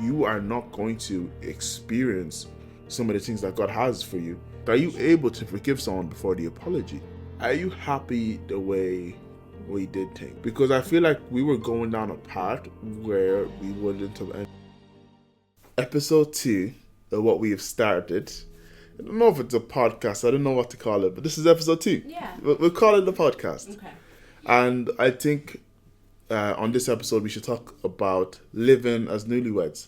you are not going to experience some of the things that God has for you. Are you able to forgive someone before the apology? Are you happy the way we did things? Because I feel like we were going down a path where we wouldn't have ended. Episode 2 of what we have started. I don't know if it's a podcast. I don't know what to call it, but this is episode 2. Yeah. We'll call it a podcast. Okay. And I think on this episode we should talk about living as newlyweds.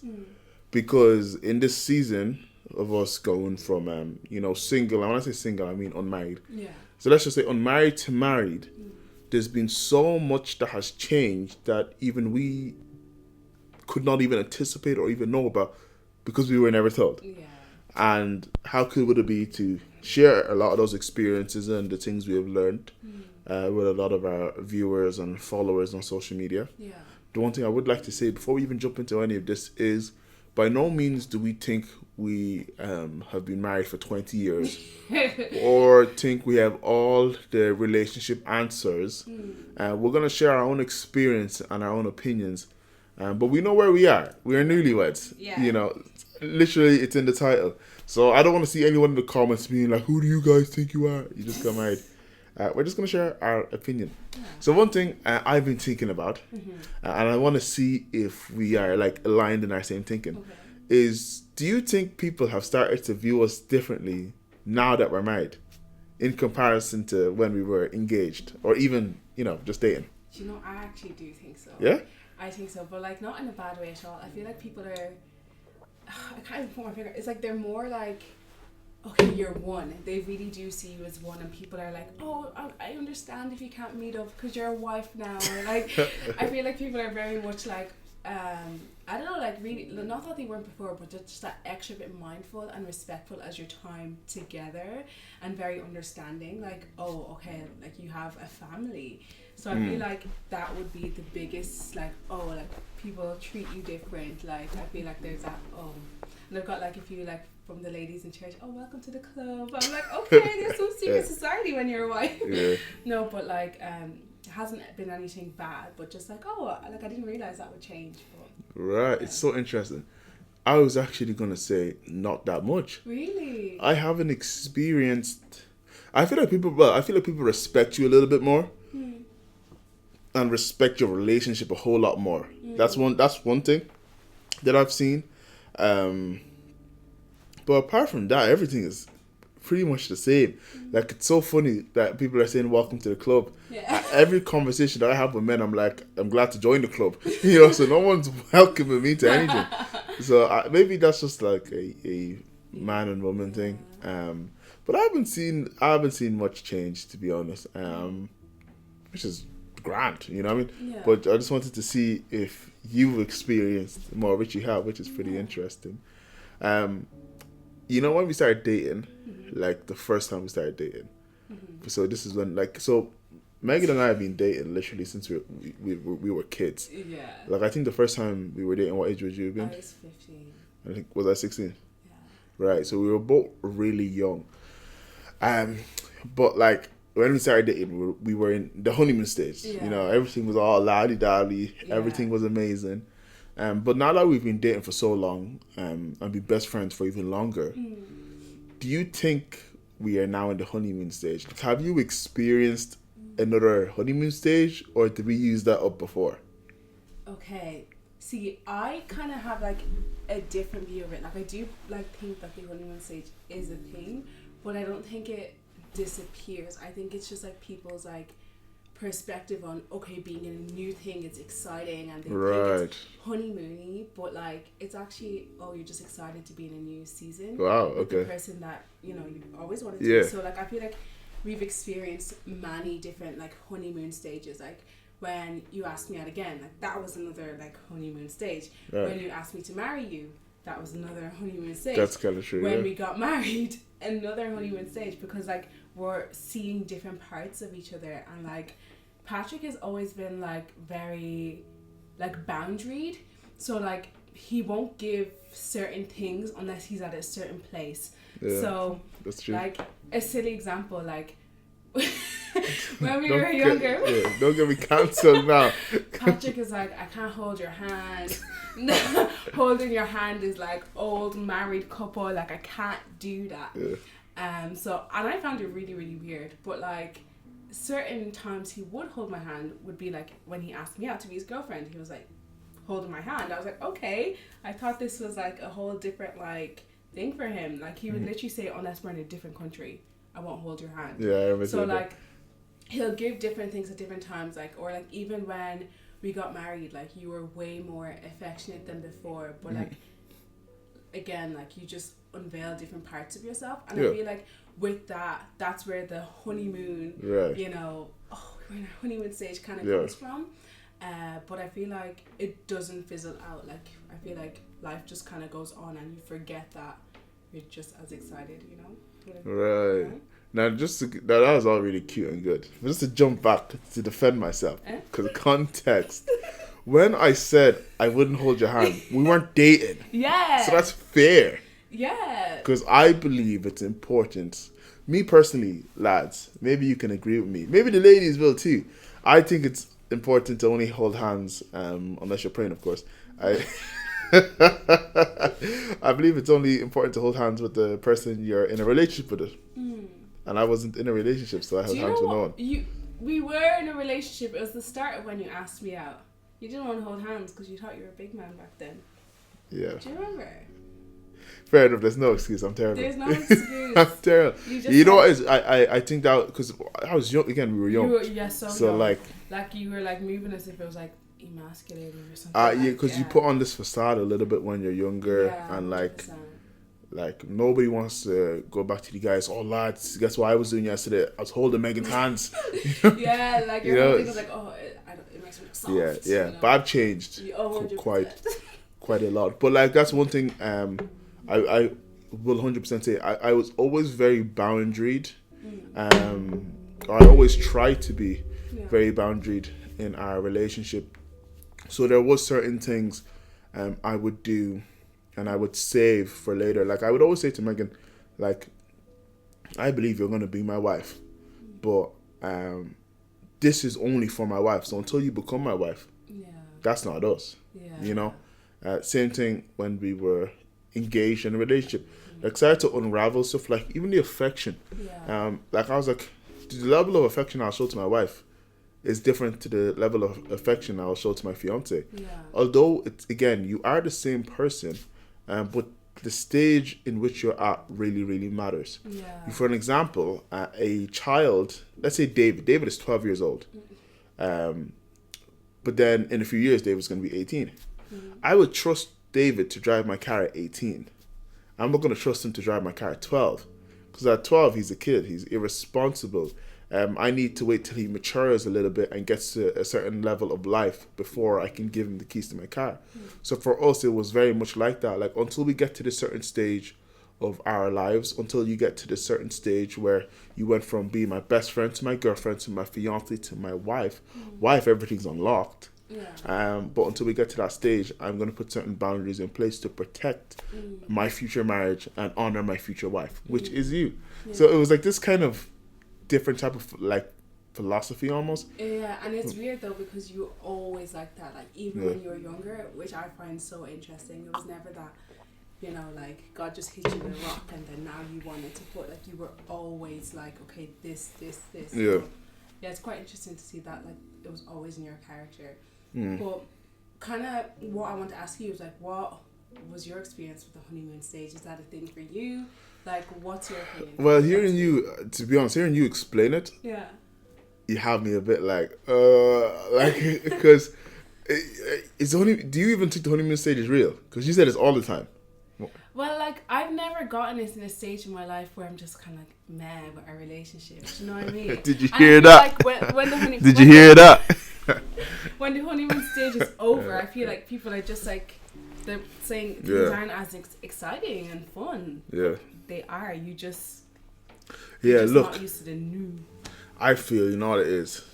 Because in this season of us going from, single, and when I say single, I mean unmarried. Yeah. So let's just say unmarried to married, there's been so much that has changed that even we could not even anticipate or even know about because we were never told. Yeah. And how cool would it be to share a lot of those experiences and the things we have learned with a lot of our viewers and followers on social media? Yeah. The one thing I would like to say before we even jump into any of this is, by no means do we think we have been married for 20 years or think we have all the relationship answers. We're going to share our own experience and our own opinions. But we know where we are. We're newlyweds. Yeah. Literally it's in the title. So I don't want to see anyone in the comments being like, who do you guys think you are? You just got married. We're just going to share our opinion. Yeah. So one thing I've been thinking about, and I want to see if we are like aligned in our same thinking, is do you think people have started to view us differently now that we're married in comparison to when we were engaged or even, just dating? Do you know, I actually do think so. Yeah? I think so, but like not in a bad way at all. I feel like people are, I can't even put my finger, it's like they're more like, okay, you're one. They really do see you as one, and people are like, oh, I understand if you can't meet up because you're a wife now. Or like, I feel like people are very much like, I don't know, like really, not that they weren't before, but just that extra bit mindful and respectful as your time together, and very understanding, like, oh, okay, like you have a family. So I feel like that would be the biggest, like, oh, like people treat you different. Like, I feel like there's that, oh, and I've got like a few like from the ladies in church, oh, welcome to the club. I'm like, okay, there's some secret society when you're a wife. Yeah. No, but like, it hasn't been anything bad, but just like, oh, like I didn't realize that would change. But, right, it's so interesting. I was actually gonna say not that much. Really? I haven't experienced. I feel like people respect you a little bit more, and respect your relationship a whole lot more. That's one thing that I've seen. But apart from that, everything is pretty much the same. Like, it's so funny that people are saying welcome to the club. Yeah. Every conversation that I have with men, I'm like, I'm glad to join the club. So no one's welcoming me to anything. So maybe that's just like a man and woman thing. But I haven't seen much change, to be honest. Which is grand, you know what I mean? Yeah. But I just wanted to see if you've experienced more, which you have, which is pretty interesting. When we started dating, like the first time we started dating, so this is when, so Megan and I have been dating literally since we were kids. Yeah. Like, I think the first time we were dating, what age would you have been? I was 15. I think, was I 16? Yeah. Right, so we were both really young. But like, when we started dating, we were in the honeymoon stage. Yeah. Everything was all lally-dally. Yeah. Everything was amazing. But now that we've been dating for so long, and be best friends for even longer, do you think we are now in the honeymoon stage? Have you experienced another honeymoon stage, or did we use that up before? Okay. See, I kind of have like a different view of it. Like, I do like think that the honeymoon stage is a thing, but I don't think it disappears. I think it's just like people's like perspective on, okay, being in a new thing, it's exciting, and they think it's honeymoony, but like it's actually, oh, you're just excited to be in a new season. Wow, with okay. the person that you always wanted to be. So like I feel like we've experienced many different like honeymoon stages. Like when you asked me out again, like that was another like honeymoon stage. Right. When you asked me to marry you, that was another honeymoon stage. That's kind of true. When we got married, another honeymoon stage, because like we're seeing different parts of each other, and like Patrick has always been like very like boundaried, so like he won't give certain things unless he's at a certain place. Yeah, so that's true. Like a silly example, like when we were younger. Don't get me cancelled now. Patrick is like, I can't hold your hand. Holding your hand is like old married couple. Like, I can't do that. So, and I found it really, really weird. But like, certain times he would hold my hand would be like when he asked me out to be his girlfriend. He was like holding my hand. I was like, okay. I thought this was like a whole different like thing for him. Like, he would literally say, unless we're in a different country, I won't hold your hand. Yeah, I remember. So like, he'll give different things at different times. Like, or like even when we got married, like, you were way more affectionate than before. But like, again, like, you just unveil different parts of yourself. And I feel like with that, that's where the honeymoon, you know, we're in our honeymoon stage kind of comes from. But I feel like it doesn't fizzle out. Like, I feel like life just kind of goes on and you forget that you're just as excited, you know? Right. You know? Now, that was all really cute and good. But just to jump back to defend myself, because the context. When I said I wouldn't hold your hand, we weren't dating. Yeah. So that's fair. Yeah. Because I believe it's important. Me personally, lads, maybe you can agree with me. Maybe the ladies will too. I think it's important to only hold hands, unless you're praying, of course. I believe it's only important to hold hands with the person you're in a relationship with. And I wasn't in a relationship, so I held hands with no one. We were in a relationship. It was the start of when you asked me out. You didn't want to hold hands because you thought you were a big man back then. Yeah. Do you remember? Fair enough. There's no excuse. I'm terrible. There's no excuse. I'm terrible. You know what is? I think that because I was young again. We were young. So young. Like you were like moving as if it was like emasculating or something. Yeah, because you put on this facade a little bit when you're younger, and like 100%. Like, nobody wants to go back to the guys, oh, lads, guess what I was doing yesterday? I was holding Megan's hands. Yeah, like, your whole thing was like, oh, it makes me look soft. Yeah. You know? But I've changed quite a lot. But, like, that's one thing I will 100% say. I was always very boundaried. I always tried to be very boundaried in our relationship. So there was certain things I would do and I would save for later. Like, I would always say to Megan, like, I believe you're going to be my wife, but this is only for my wife. So until you become my wife, that's not us. You know? Same thing when we were engaged in a relationship. Like, started to unravel stuff, like even the affection. Like, I was like, the level of affection I'll show to my wife is different to the level of affection I'll show to my fiance. Although, it's, again, you are the same person, but the stage in which you're at really, really matters. For an example, a child, let's say David is 12 years old. But then in a few years, David's going to be 18. I would trust David to drive my car at 18. I'm not going to trust him to drive my car at 12. Because at 12, he's a kid. He's irresponsible. I need to wait till he matures a little bit and gets to a certain level of life before I can give him the keys to my car. So for us, it was very much like that. Like, until we get to this certain stage of our lives, until you get to this certain stage where you went from being my best friend to my girlfriend to my fiance to my wife, everything's unlocked. But until we get to that stage, I'm going to put certain boundaries in place to protect my future marriage and honor my future wife, which is you. So it was like this kind of different type of like philosophy almost. And it's weird though, because you always like that, like even when you were younger, which I find so interesting. It was never that, you know, like God just hit you with a rock and then now you wanted to put, like, you were always like, okay, this. So, it's quite interesting to see that, like, it was always in your character. But kind of what I want to ask you is, like, what was your experience with the honeymoon stage? Is that a thing for you? Like, what's your opinion? Well, to be honest, hearing you explain it, you have me a bit like, because it's only. Do you even think the honeymoon stage is real? Because you said it's all the time. Well, like, I've never gotten in a stage in my life where I'm just kind of like mad with our relationship. Do you know what I mean? Did you hear that? Like, when the honeymoon, Did you hear that? When the honeymoon stage is over, I feel like people are just like, they're saying things aren't as exciting and fun. They are. You're just not used to the new. I feel, you know what it is?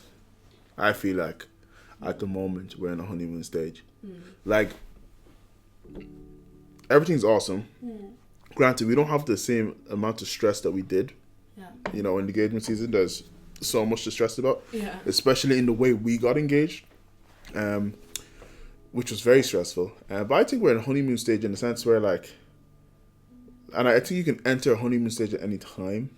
I feel like at the moment we're in a honeymoon stage. Like, everything's awesome. Granted, we don't have the same amount of stress that we did. You know, in the engagement season, there's so much to stress about. Yeah. Especially in the way we got engaged, which was very stressful. But I think we're in a honeymoon stage in the sense where like, and I think you can enter a honeymoon stage at any time.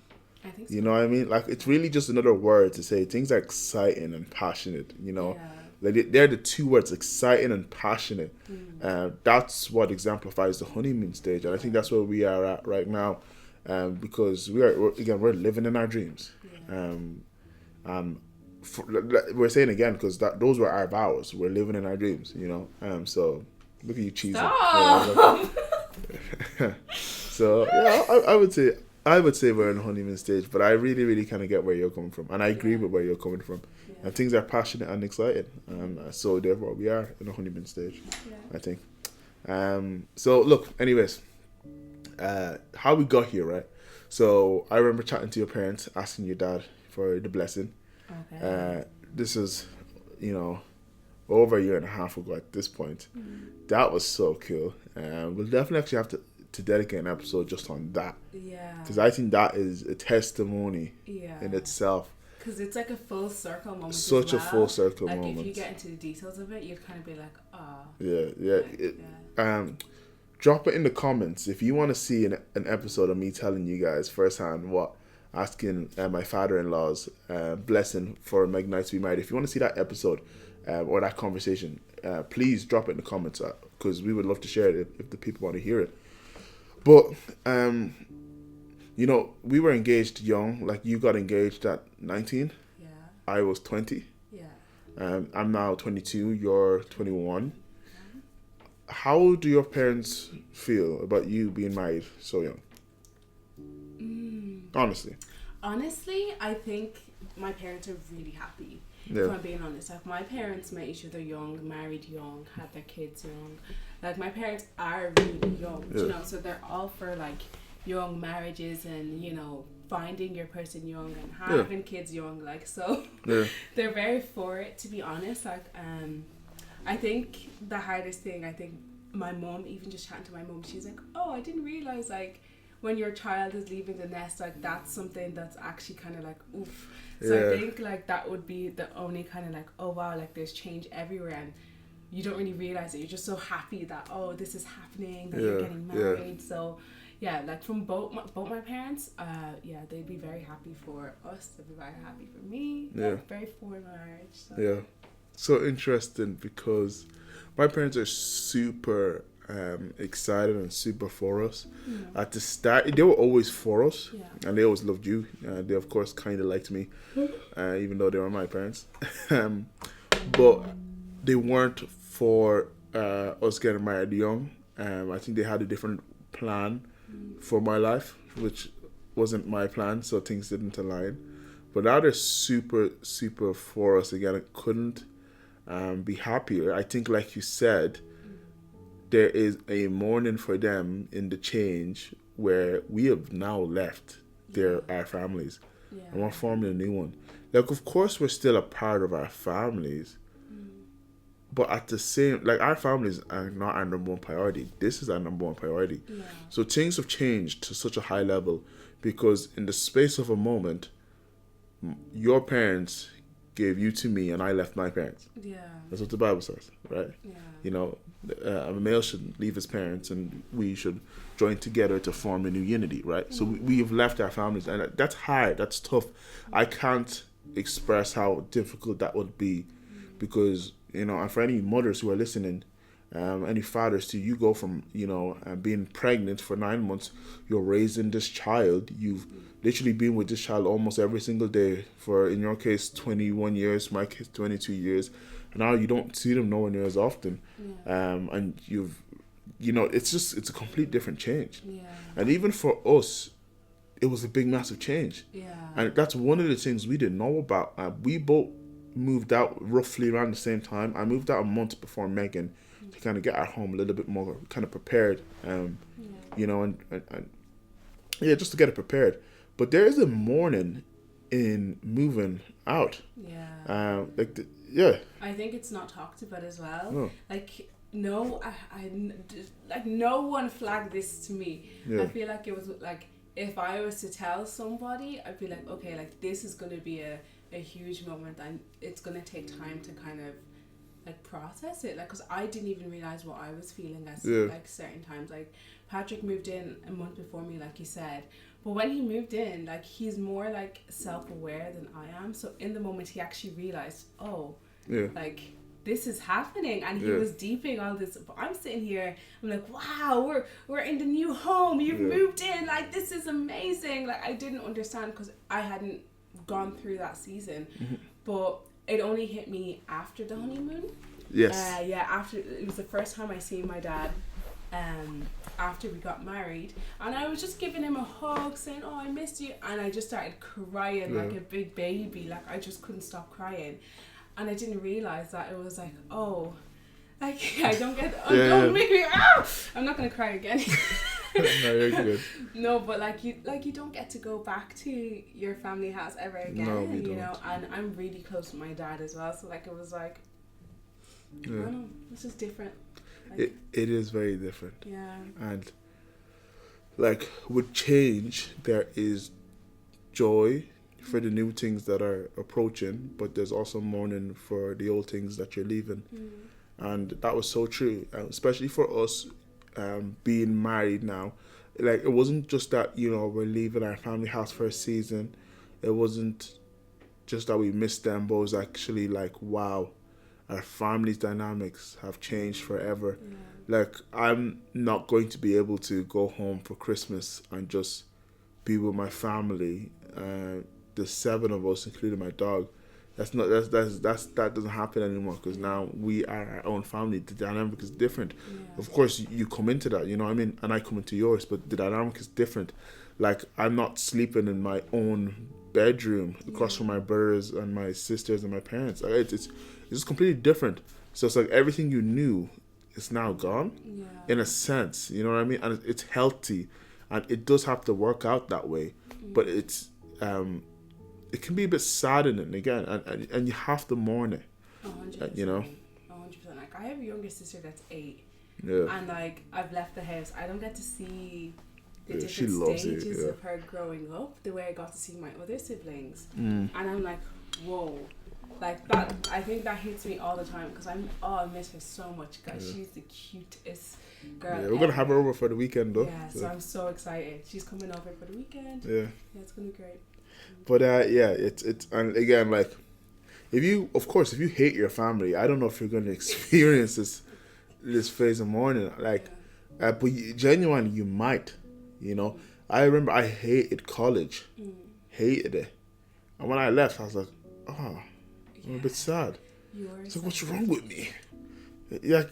I think so. You know what I mean? Like, it's really just another word to say things are exciting and passionate, you know? Yeah. Like, they're the two words, exciting and passionate. That's what exemplifies the honeymoon stage. And I think that's where we are at right now. Because we're living in our dreams. Yeah. We're saying again, because those were our vows. We're living in our dreams, you know? So, look at you cheesing. Stop! So, yeah, I would say we're in the honeymoon stage, but I really, really kind of get where you're coming from, and I agree with where you're coming from. Yeah. And things are passionate and exciting, so therefore we are in the honeymoon stage, I think. So look, anyways, how we got here, right? So I remember chatting to your parents, asking your dad for the blessing. Okay. This is, over a year and a half ago at this point. That was so cool. We'll definitely actually have to dedicate an episode just on that. Yeah. Because I think that is a testimony in itself. Because it's like a full circle moment. Such a full circle like moment. If you get into the details of it, you'd kind of be like, ah. Yeah. Drop it in the comments if you want to see an episode of me telling you guys firsthand asking my father-in-law's blessing for Meg Knight to be married. If you want to see that episode or that conversation, please drop it in the comments because we would love to share it if the people want to hear it. But, we were engaged young. Like, you got engaged at 19. Yeah. I was 20. Yeah. I'm now 22. You're 21. How do your parents feel about you being married so young? Honestly, I think my parents are really happy. Yeah. If I'm being honest, like my parents met each other young, married young, had their kids young. Like my parents are really young, so they're all for like young marriages and finding your person young and having kids young. Like so, they're very for it. To be honest, like I think the hardest thing, my mom, even just chatting to my mom, she's like, oh, I didn't realize like when your child is leaving the nest, like that's something that's actually kind of like oof. So I think like that would be the only kind of like, oh wow, like there's change everywhere and you don't really realize it. You're just so happy that, oh, this is happening, that you're getting married. So yeah, like from both my parents, they'd be very happy for us. They'd be very happy for me. Yeah. Very for marriage. So. Yeah. So interesting because my parents are super excited and super for us. At the start, they were always for us, and they always loved you. They of course kind of liked me, even though they were my parents. But they weren't for us getting married young. I think they had a different plan for my life, which wasn't my plan, so things didn't align. But now they're super, super for us again. I couldn't be happier. I think, like you said, there is a mourning for them in the change where we have now left our families and we're forming a new one. Like, of course, we're still a part of our families, but at the same, like, our families are not our number one priority. This is our number one priority. Yeah. So things have changed to such a high level because in the space of a moment, your parents gave you to me and I left my parents. Yeah. That's what the Bible says, right? Yeah. A male should leave his parents and we should join together to form a new unity, right? So we have left our families and that's hard, that's tough. I can't express how difficult that would be because, and for any mothers who are listening, any fathers too, you go from, being pregnant for 9 months, you're raising this child, you've literally been with this child almost every single day for, in your case, 21 years, my case, 22 years. And now you don't see them nowhere near as often. Yeah. And it's a complete different change. Yeah. And even for us, it was a big, massive change. Yeah. And that's one of the things we didn't know about. We both moved out roughly around the same time. I moved out a month before Megan to kind of get our home a little bit more kind of prepared. And just to get it prepared. But there is a mourning in moving out. Yeah. I think it's not talked about as well. No. Like no one flagged this to me. Yeah. I feel like it was like if I was to tell somebody, I'd be like, okay, like this is going to be a huge moment, and it's going to take time to kind of like process it, like, because I didn't even realize what I was feeling at like certain times. Like Patrick moved in a month before me, like you said, but when he moved in, like he's more like self-aware than I am, so in the moment he actually realized, like this is happening, and he was deeping all this, but I'm sitting here, I'm like, wow, we're in the new home, you've moved in, like this is amazing. Like I didn't understand because I hadn't gone through that season, but it only hit me after the honeymoon. After, it was the first time I seen my dad after we got married, and I was just giving him a hug saying, oh, I missed you, and I just started crying like a big baby. Like I just couldn't stop crying, and I didn't realize that it was like, oh, like I don't get don't make me I'm not gonna cry again. No, you're good. No, but like you don't get to go back to your family house ever again. No, we you don't. know, and I'm really close to my dad as well, so like it was like, I don't know, this is different. Like, it is very different. Yeah. And like with change, there is joy for the new things that are approaching, but there's also mourning for the old things that you're leaving. And that was so true, especially for us being married now. Like it wasn't just that, you know, we're leaving our family house for a season. It wasn't just that we missed them, but it was actually like, wow, our family's dynamics have changed forever. Like I'm not going to be able to go home for Christmas and just be with my family, the 7 of us, including my dog. That doesn't happen anymore, because now we are our own family. The dynamic is different. Of course, you come into that, you know what I mean, and I come into yours, but the dynamic is different. Like I'm not sleeping in my own bedroom across from my brothers and my sisters and my parents. Like, it's just completely different. So it's like everything you knew is now gone, in a sense, you know what I mean, and it's healthy, and it does have to work out that way, but it's it can be a bit saddening again, and you have to mourn it. 100%, you know. 100%. Like I have a younger sister that's 8, Yeah. and like I've left the house. I don't get to see the Yeah, she different loves stages it, of her growing up the way I got to see my other siblings, and I'm like, whoa. Like that, I think that hits me all the time, because I miss her so much, guys. She's the cutest girl. Yeah, we're gonna have her over for the weekend though. Yeah, so I'm so excited. She's coming over for the weekend. Yeah, it's gonna be great. But it's and again, like if you hate your family, I don't know if you're gonna experience this phase of mourning. Like, but genuinely, you might. You know, I remember I hated college, hated it, and when I left, I was like, oh. I'm a bit sad. It's like, what's wrong with me? Yeah.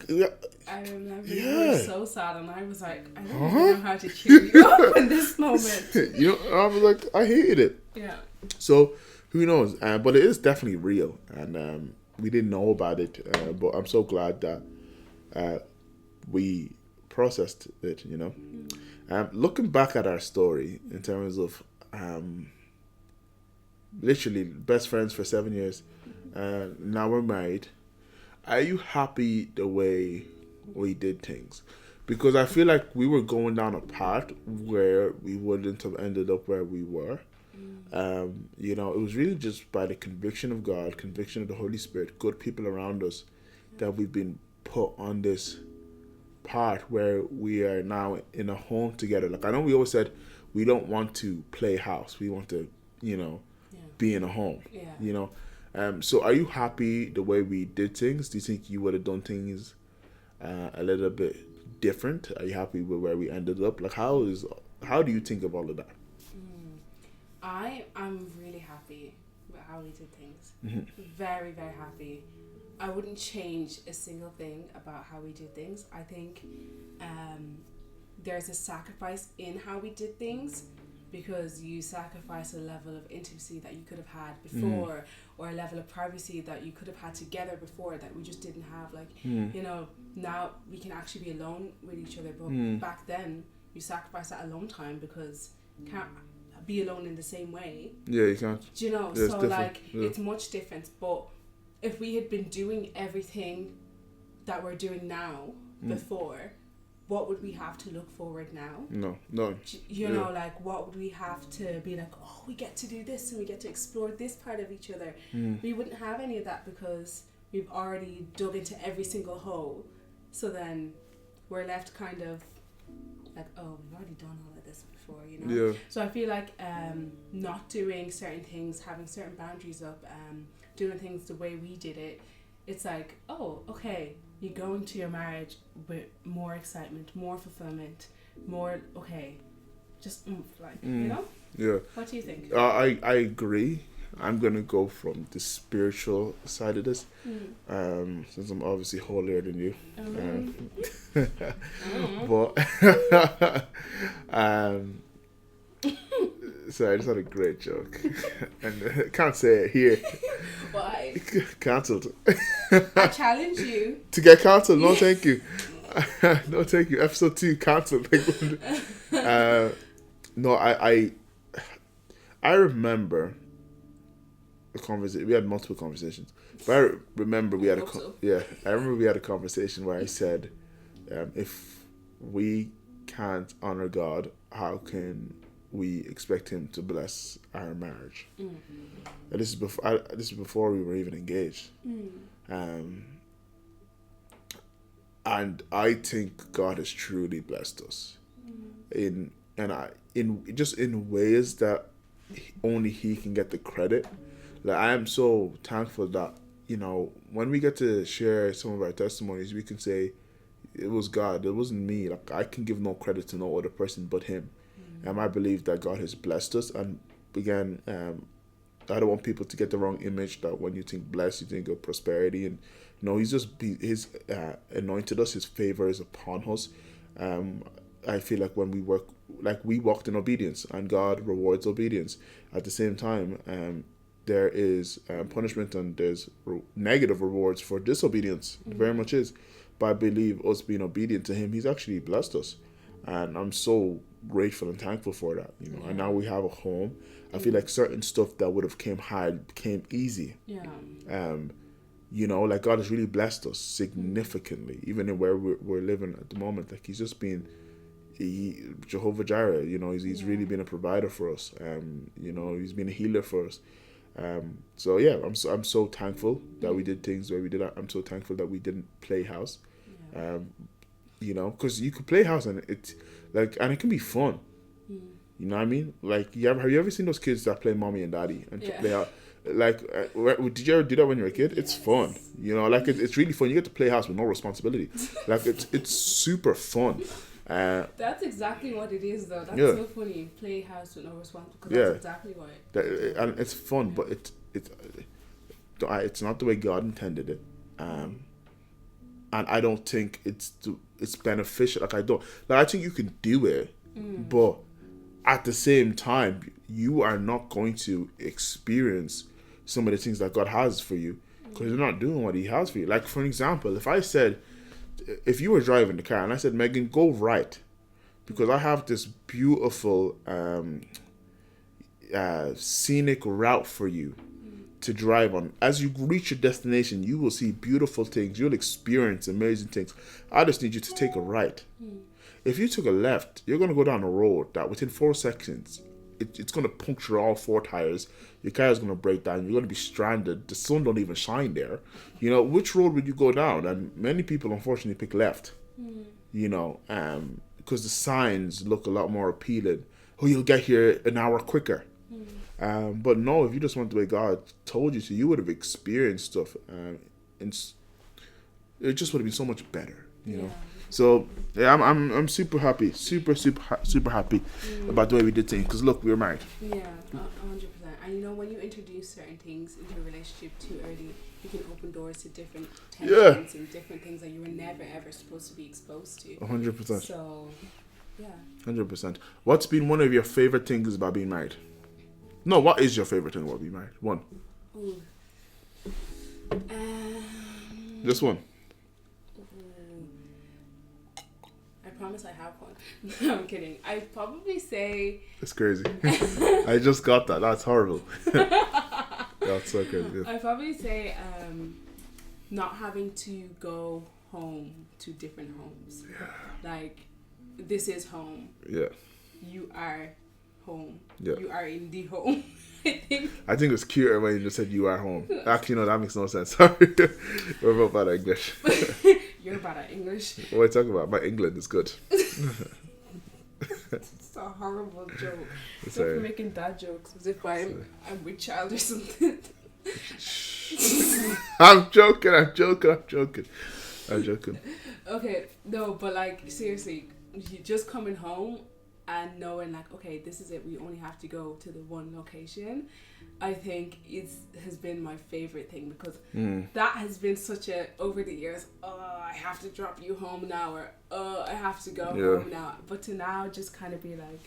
I remember you were so sad, and I was like, I don't even know how to cheer you up in this moment. You know, I was like, I hated it. Yeah. So who knows? But it is definitely real, and we didn't know about it. But I'm so glad that we processed it. You know, looking back at our story in terms of literally best friends for 7 years. Now we're married. Are you happy the way we did things? Because I feel like we were going down a path where we wouldn't have ended up where we were. You know, it was really just by the conviction of God, conviction of the Holy Spirit, good people around us, that we've been put on this path where we are now in a home together. Like I know we always said we don't want to play house. We want to, you know, be in a home. You know. So are you happy the way we did things? Do you think you would have done things a little bit different? Are you happy with where we ended up? Like how do you think of all of that? I am really happy with how we did things. Very, very happy. I wouldn't change a single thing about how we did things. I think there's a sacrifice in how we did things, because you sacrifice a level of intimacy that you could have had before, or a level of privacy that you could have had together before that we just didn't have. Like, you know, now we can actually be alone with each other, but back then you sacrifice that alone time because you can't be alone in the same way. Yeah, you can't. Do you know? So like, it's much different. But if we had been doing everything that we're doing now before, what would we have to look forward now? No. You know, like, what would we have to be like, oh, we get to do this and we get to explore this part of each other. We wouldn't have any of that because we've already dug into every single hole. So then we're left kind of like, oh, we've already done all of this before, you know? Yeah. So I feel like not doing certain things, having certain boundaries up, doing things the way we did it, it's like, oh, okay, you go into your marriage with more excitement, more fulfillment, more, okay, just like, you know? Yeah. What do you think? I agree. I'm going to go from the spiritual side of this, since I'm obviously holier than you. But, sorry, I just had a great joke. And can't say it here. Why? Cancelled. I challenge you. To get cancelled? No, thank you. No, thank you. Episode 2, cancelled. No, I remember a conversation. We had multiple conversations, but I remember we had a conversation where I said, if we can't honor God, how can we expect Him to bless our marriage? And this is before we were even engaged. And I think God has truly blessed us in ways that only He can get the credit. Like, I am so thankful that, you know, when we get to share some of our testimonies, we can say it was God, it wasn't me. Like, I can give no credit to no other person but Him. I believe that God has blessed us. And again, I don't want people to get the wrong image that when you think blessed, you think of prosperity. And no, He's anointed us. His favor is upon us. I feel like when we work, like, we walked in obedience, and God rewards obedience. At the same time, there is punishment and there's negative rewards for disobedience. It very much is. But I believe us being obedient to Him, He's actually blessed us. And I'm so grateful and thankful for that, you know. And now we have a home. I feel like certain stuff that would have came hard came easy. You know, like, God has really blessed us significantly, even in where we're living at the moment. Like, He's just been Jehovah Jireh, you know. He's really been a provider for us. You know, He's been a healer for us. So yeah, I'm so thankful that we did things where we did that. I'm so thankful that we didn't play house. You know, because you could play house and it can be fun. You know what I mean? Like, have you ever seen those kids that play mommy and daddy and play out? Like, did you ever do that when you were a kid? It's fun. You know, like, it's really fun. You get to play house with no responsibility. Like, it's super fun. That's exactly what it is, though. That's so funny. Play house with no responsibility. Because that's exactly why. And it's fun, but it's not the way God intended it. And I don't think it's beneficial. I think you can do it, but at the same time, you are not going to experience some of the things that God has for you because you're not doing what He has for you. Like, for example, if you were driving the car and I said, Megan, go right, because I have this beautiful scenic route for you to drive on. As you reach your destination, you will see beautiful things. You'll experience amazing things. I just need you to take a right. If you took a left, you're going to go down a road that within 4 seconds, it's going to puncture all 4 tires. Your car is going to break down. You're going to be stranded. The sun don't even shine there. You know, which road would you go down? And many people, unfortunately, pick left. You know, because the signs look a lot more appealing. Oh, you'll get here an hour quicker. But no, if you just went the way God told you to, you would have experienced stuff. And it just would have been so much better, you know. So yeah, I'm super happy, super happy about the way we did things. Because look, we were married. Yeah, 100%. And you know, when you introduce certain things into a relationship too early, you can open doors to different tensions and different things that you were never ever supposed to be exposed to. 100%. So, yeah. 100%. What's been one of your favorite things about being married? No, what is your favorite thing about being married? One. Ooh. Just one. I promise I have one. No, I'm kidding. I'd probably say... It's crazy. I just got that. That's horrible. That's so crazy. I'd probably say not having to go home to different homes. Like, this is home. Yeah. You are home. Yeah. You are in the home. I think it's cuter when you just said you are home. Actually, no, that makes no sense. Sorry. We're both bad at English. You're bad at English. What are you talking about? My England is good. It's a horrible joke. It's Stop making dad jokes as if I'm with child or something. I'm joking. Okay, no, but like, seriously, you just coming home and knowing like, okay, this is it, we only have to go to the one location, I think has been my favorite thing, because that has been such a, over the years, I have to drop you home now, or I have to go home now, but to now just kind of be like,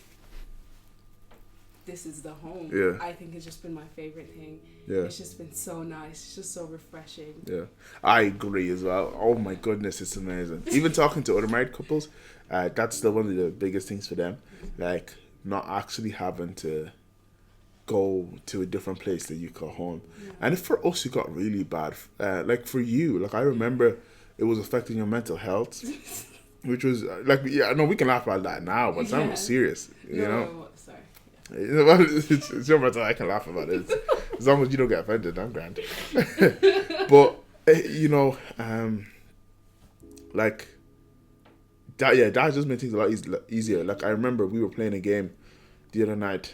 this is the home. I think it's just been my favorite thing. It's just been so nice. It's just so refreshing. I agree as well. Oh my goodness, it's amazing. Even talking to other married couples, that's still one of the biggest things for them, like not actually having to go to a different place that you call home. And for us, it got really bad. Like for you, like I remember it was affecting your mental health, which was like, I know we can laugh about that now, but that was serious, you know. Sorry. It's your matter. I can laugh about it as long as you don't get offended. I'm grand. But you know, like that just made things a lot easier. Like I remember we were playing a game the other night,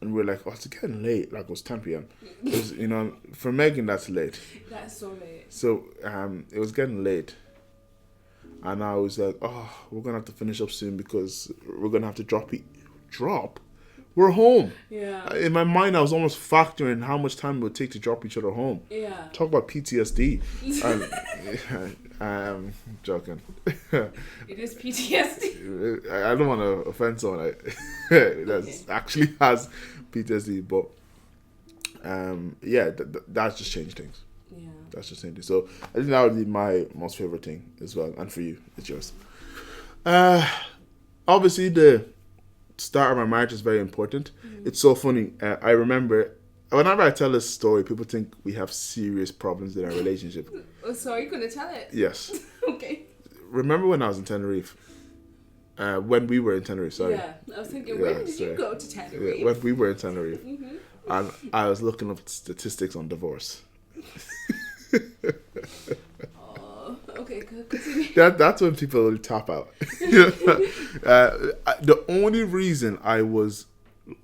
and we were like, "Oh, it's getting late." Like it was 10 p.m. Because you know, for Megan, that's late. That's so late. So it was getting late, and I was like, "Oh, we're gonna have to finish up soon because we're gonna have to drop." We're home. Yeah. In my mind, I was almost factoring how much time it would take to drop each other home. Yeah. Talk about PTSD. I'm joking. It is PTSD. I don't want to offend someone that actually has PTSD, but that's just changed things. Yeah. That's just changed things. So I think that would be my most favorite thing as well. And for you, it's yours. Obviously, the start of my marriage is very important. It's so funny. I remember whenever I tell this story, people think we have serious problems in our relationship. Oh, so are you gonna tell it? Yes. Okay. Remember when I was in Tenerife? When we were in Tenerife, sorry. Yeah, I was thinking, when did you go to Tenerife? Yeah, when we were in Tenerife, and I was looking up statistics on divorce. Okay, continue. That's when people tap out. The only reason I was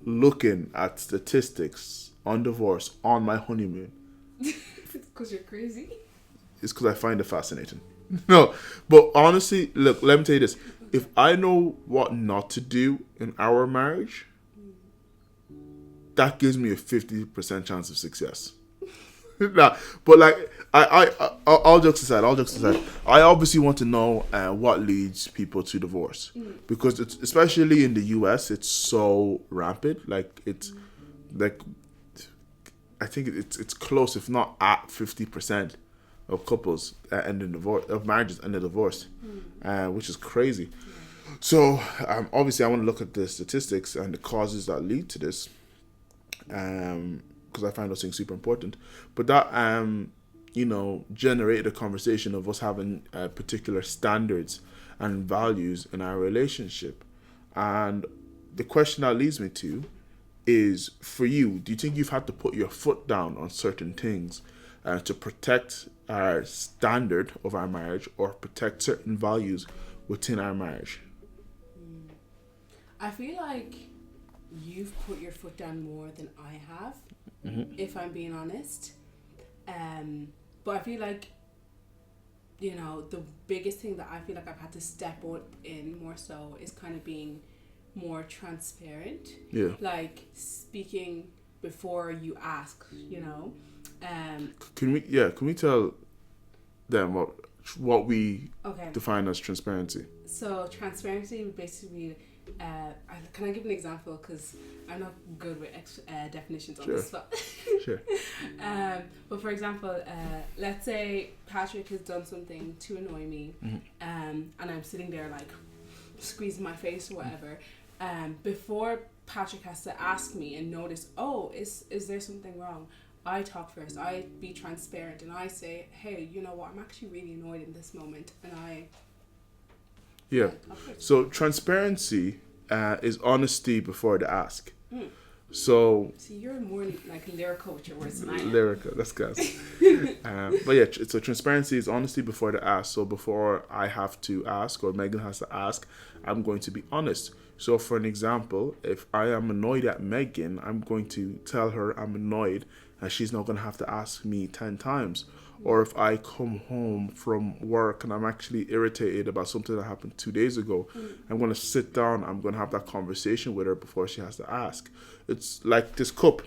looking at statistics on divorce on my honeymoon because you're crazy? is because I find it fascinating. No, but honestly, look, let me tell you this. If I know what not to do in our marriage, that gives me a 50% chance of success. Nah, but like I all jokes aside, I obviously want to know what leads people to divorce, because it's, especially in the US, it's so rampant. Like it's like I think it's close, if not at 50% of couples ending divorce, of marriages ending divorce, which is crazy. So obviously I want to look at the statistics and the causes that lead to this. Because I find those things super important. But that, generated a conversation of us having particular standards and values in our relationship. And the question that leads me to is, for you, do you think you've had to put your foot down on certain things to protect our standard of our marriage, or protect certain values within our marriage? I feel like you've put your foot down more than I have, if I'm being honest. But I feel like, the biggest thing that I feel like I've had to step up in more so is kind of being more transparent. Yeah. Like speaking before you ask, Can we tell them what we define as transparency? So transparency would basically, can I give an example, because I'm not good with definitions on this spot. Sure. But for example, let's say Patrick has done something to annoy me, and I'm sitting there like squeezing my face or whatever. Before Patrick has to ask me and notice, is there something wrong? I talk first. I be transparent and I say, hey, you know what? I'm actually really annoyed in this moment, and Yeah. So transparency is honesty before the ask. So See, you're more like lyrical with your words than I am. lyrical, that's gas. But yeah, so transparency is honesty before the ask. So before I have to ask or Megan has to ask, I'm going to be honest. So for an example, if I am annoyed at Megan, I'm going to tell her I'm annoyed and she's not going to have to ask me 10 times. Or if I come home from work and I'm actually irritated about something that happened 2 days ago, I'm going to sit down, I'm going to have that conversation with her before she has to ask. It's like this cup.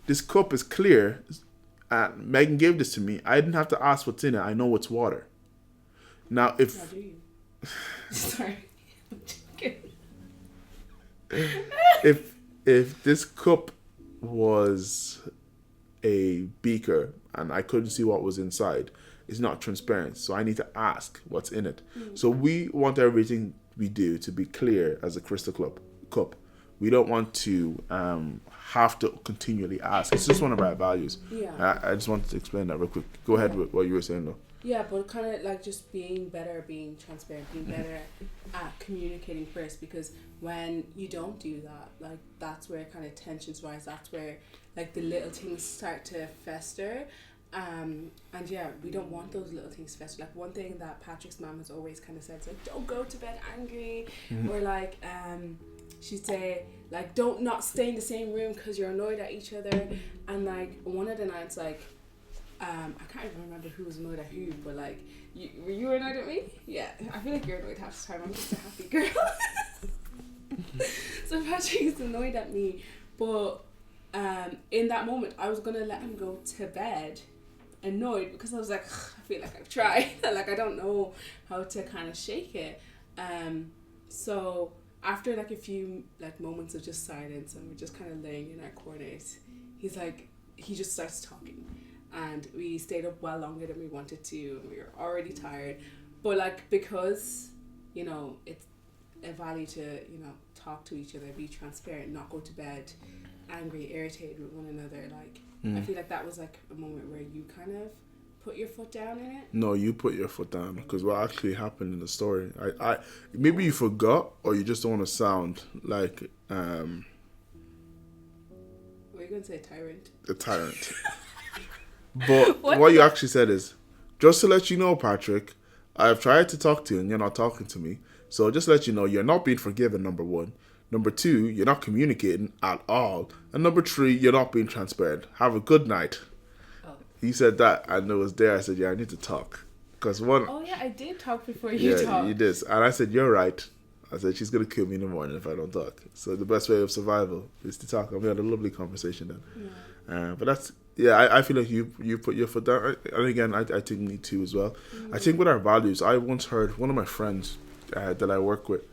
This cup is clear. Megan gave this to me. I didn't have to ask what's in it. I know it's water. Now, if... How do you? Sorry. if this cup was a beaker and I couldn't see what was inside, it's not transparent. So I need to ask what's in it. So we want everything we do to be clear as a crystal cup. We don't want to have to continually ask. It's just one of our values. Yeah. I just wanted to explain that real quick. Go ahead with what you were saying though. Yeah, but kind of like just being better, being transparent, being better at communicating first, because when you don't do that, like that's where kind of tensions rise. That's where like the little things start to fester. And yeah, we don't want those little things to fester. Like one thing that Patrick's mom has always kind of said is like, don't go to bed angry, or like she'd say like, don't not stay in the same room because you're annoyed at each other. And like one of the nights, like I can't even remember who was annoyed at who, but like, were you annoyed at me? Yeah, I feel like you're annoyed half the time. I'm just a happy girl. So Patrick is annoyed at me, but in that moment, I was gonna let him go to bed, annoyed, because I was like, I feel like I've tried, like I don't know how to kind of shake it. So after like a few like moments of just silence, and we're just kind of laying in our corners, he just starts talking. And we stayed up well longer than we wanted to, and we were already tired. But like, because, you know, it's a value to, you know, talk to each other, be transparent, not go to bed angry, irritated with one another. Like, I feel like that was like a moment where you kind of put your foot down in it. No, you put your foot down, because what actually happened in the story, I maybe you forgot, or you just don't want to sound like What are you gonna say, tyrant? a tyrant. But what you actually said is, just to let you know, Patrick, I've tried to talk to you and you're not talking to me. So just to let you know, you're not being forgiven, number one. Number two, you're not communicating at all. And number three, you're not being transparent. Have a good night. Oh. He said that, and it was there. I said, yeah, I need to talk. Because one... Oh, yeah, I did talk before you talked. Yeah, you did. And I said, you're right. I said, she's going to kill me in the morning if I don't talk. So the best way of survival is to talk. And we had a lovely conversation then. Yeah. But that's... Yeah, I feel like you put your foot down. And again, I think me too as well. I think with our values, I once heard one of my friends that I work with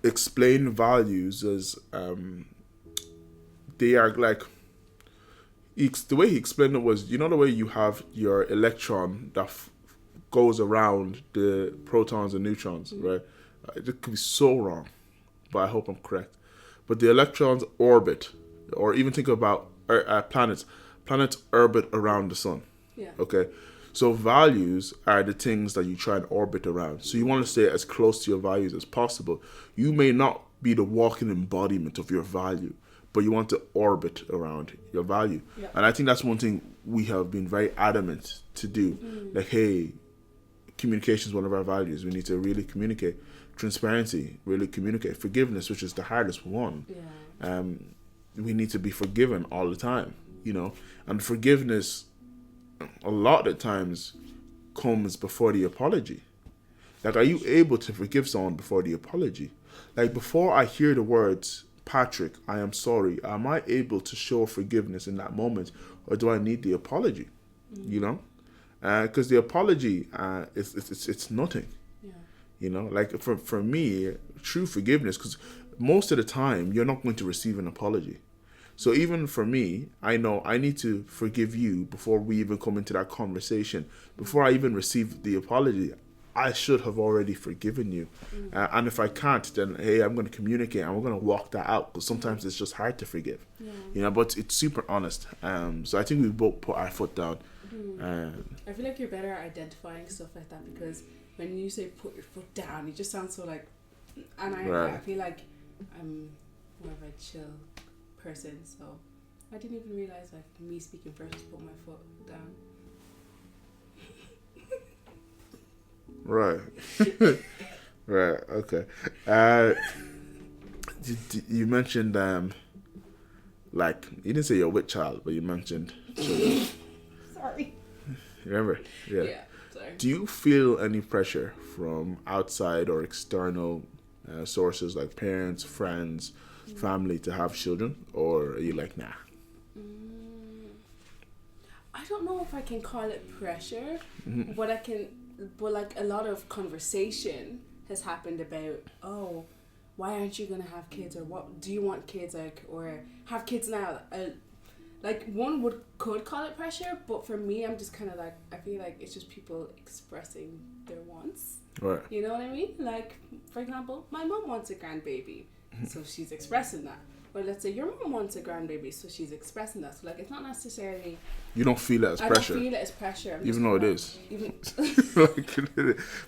explain values as they are like... The way he explained it was, you know the way you have your electron that goes around the protons and neutrons, right? It could be so wrong, but I hope I'm correct. But the electrons orbit, or even think about planets. Planets orbit around the sun. Yeah. Okay? So values are the things that you try and orbit around. So you want to stay as close to your values as possible. You may not be the walking embodiment of your value, but you want to orbit around your value. Yeah. And I think that's one thing we have been very adamant to do. Like, hey, communication is one of our values. We need to really communicate. Transparency, really communicate. Forgiveness, which is the hardest one. Yeah. We need to be forgiven all the time, you know. And forgiveness, a lot of times, comes before the apology. Like, are you able to forgive someone before the apology? Like, before I hear the words, Patrick, I am sorry, am I able to show forgiveness in that moment, or do I need the apology? You know, because the apology, it's nothing. Yeah. You know, like for me, true forgiveness, because most of the time you're not going to receive an apology. So even for me, I know I need to forgive you before we even come into that conversation. Before I even receive the apology, I should have already forgiven you. And if I can't, then, hey, I'm going to communicate and we're going to walk that out, because sometimes it's just hard to forgive. But it's super honest. So I think we both put our foot down. I feel like you're better at identifying stuff like that, because when you say put your foot down, you just sound so like, and I feel like I'm more of a chill person, so I didn't even realize like me speaking first was put my foot down. Right. Right. Okay. You mentioned like, you didn't say you're with child, but you mentioned children. Sorry. Remember? Yeah. Sorry. Do you feel any pressure from outside or external sources like parents, friends, family to have children, or are you like, nah? I don't know if I can call it pressure, but like a lot of conversation has happened about, oh, why aren't you gonna have kids, or what do you want kids, like, or have kids now? Like, one could call it pressure, but for me, I'm just kind of like, I feel like it's just people expressing their wants. Right. You know what I mean? Like, for example, my mom wants a grandbaby, so she's expressing that. Or let's say your mom wants a grandbaby, so she's expressing that. So like, it's not necessarily. You don't feel it as pressure. I don't feel it as pressure. Even though it is.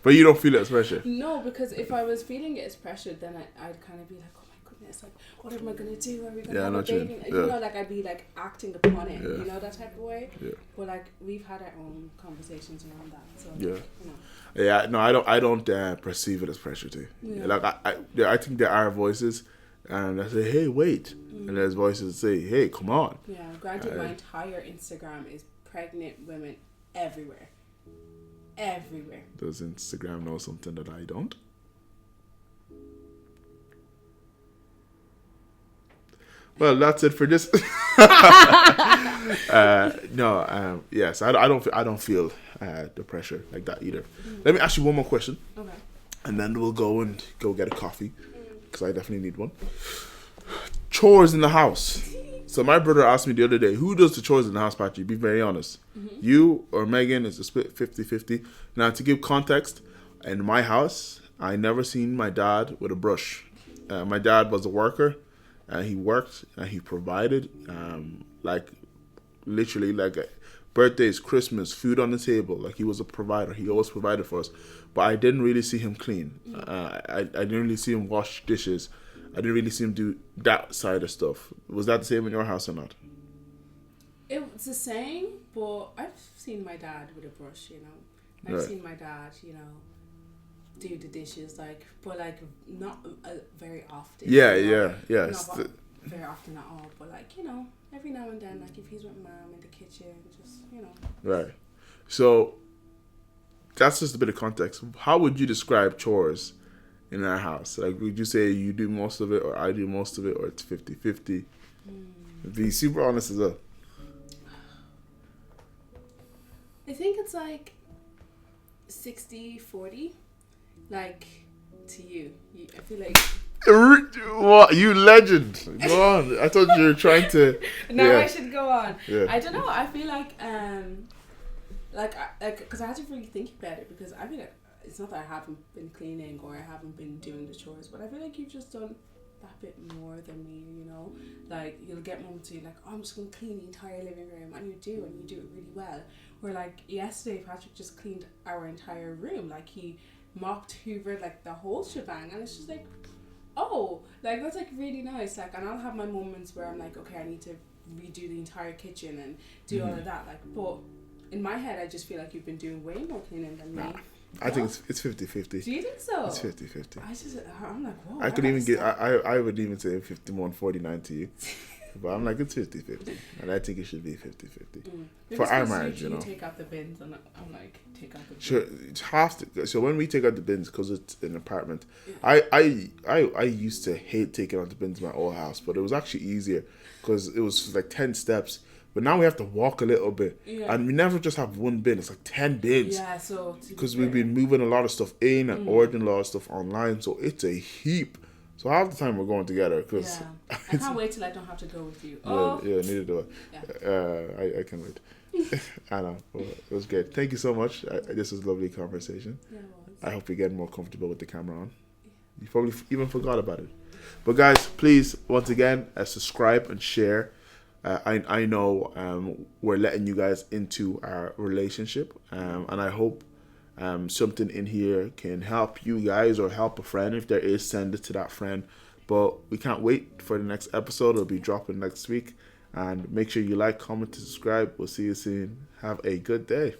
But you don't feel it as pressure. No, because if I was feeling it as pressure, then I'd kind of be like, oh my goodness, like, what am I gonna do? Are we gonna have a baby? You know, like, I'd be like acting upon it. You know, that type of way. Yeah. But like, we've had our own conversations around that. So yeah. You know. Yeah. No, I don't perceive it as pressure too. Yeah. Like I think there are voices. And I say, hey, wait. And there's voices that say, hey, come on. Yeah, granted, my entire Instagram is pregnant women everywhere. Everywhere. Does Instagram know something that I don't? Well, that's it for this. Yes, I don't feel the pressure like that either. Let me ask you one more question. Okay. And then we'll go get a coffee. Because I definitely need one. Chores in the house. So my brother asked me the other day, who does the chores in the house, Patrick? Be very honest. You or Megan? Is a split 50-50. Now, to give context, in my house, I never seen my dad with a brush. My dad was a worker, and he worked, and he provided, like, literally, like, birthdays, Christmas, food on the table. Like, he was a provider. He always provided for us. But I didn't really see him clean. I didn't really see him wash dishes. I didn't really see him do that side of stuff. Was that the same in your house or not? It was the same, but I've seen my dad with a brush, you know. I've seen my dad, you know, do the dishes, like, but like not very often. Yeah, you know? yeah. Not very often at all, but like, you know, every now and then, like if he's with mom in the kitchen, just, you know. Right. So that's just a bit of context. How would you describe chores in our house? Like, would you say you do most of it, or I do most of it, or it's 50-50? Be super honest as well. I think it's like 60-40. Like, to you. I feel like... What? You legend. Go on. I thought you were trying to... Now I should go on. Yeah. I don't know. I feel like because I had to really think about it, because I feel like it's not that I haven't been cleaning or I haven't been doing the chores, but I feel like you've just done that bit more than me, you know. Like, you'll get moments where you're like, oh, I'm just going to clean the entire living room, and you do it really well. Where like yesterday, Patrick just cleaned our entire room. Like, he mopped, hoovered, like the whole shebang, and it's just like, oh, like that's like really nice. Like, and I'll have my moments where I'm like, okay, I need to redo the entire kitchen and do all of that. Like, but in my head, I just feel like you've been doing way more cleaning than me. I think it's 50-50. Do you think so? It's 50-50. I'm like, whoa. I could even get, I would even say 51-49 to you. But I'm like, it's 50-50. And I think it should be 50-50. For our marriage, you know. You take out the bins, and I'm like, take out the bins. Sure, it has to. So when we take out the bins, because it's an apartment, I used to hate taking out the bins in my old house, but it was actually easier because it was like 10 steps. But now we have to walk a little bit. Yeah. And we never just have one bin. It's like 10 bins. Yeah, so... Because we've been moving a lot of stuff in and ordering a lot of stuff online. So it's a heap. So half the time we're going together. Cause I can't wait till I don't have to go with you. Yeah, neither do I. Yeah. I can't wait. I know. Well, it was great. Thank you so much. This was a lovely conversation. Yeah, it was. I hope you're getting more comfortable with the camera on. You probably even forgot about it. But guys, please, once again, subscribe and share. I know we're letting you guys into our relationship, and I hope something in here can help you guys or help a friend. If there is, send it to that friend. But we can't wait for the next episode. It'll be dropping next week. And make sure you like, comment, and subscribe. We'll see you soon. Have a good day.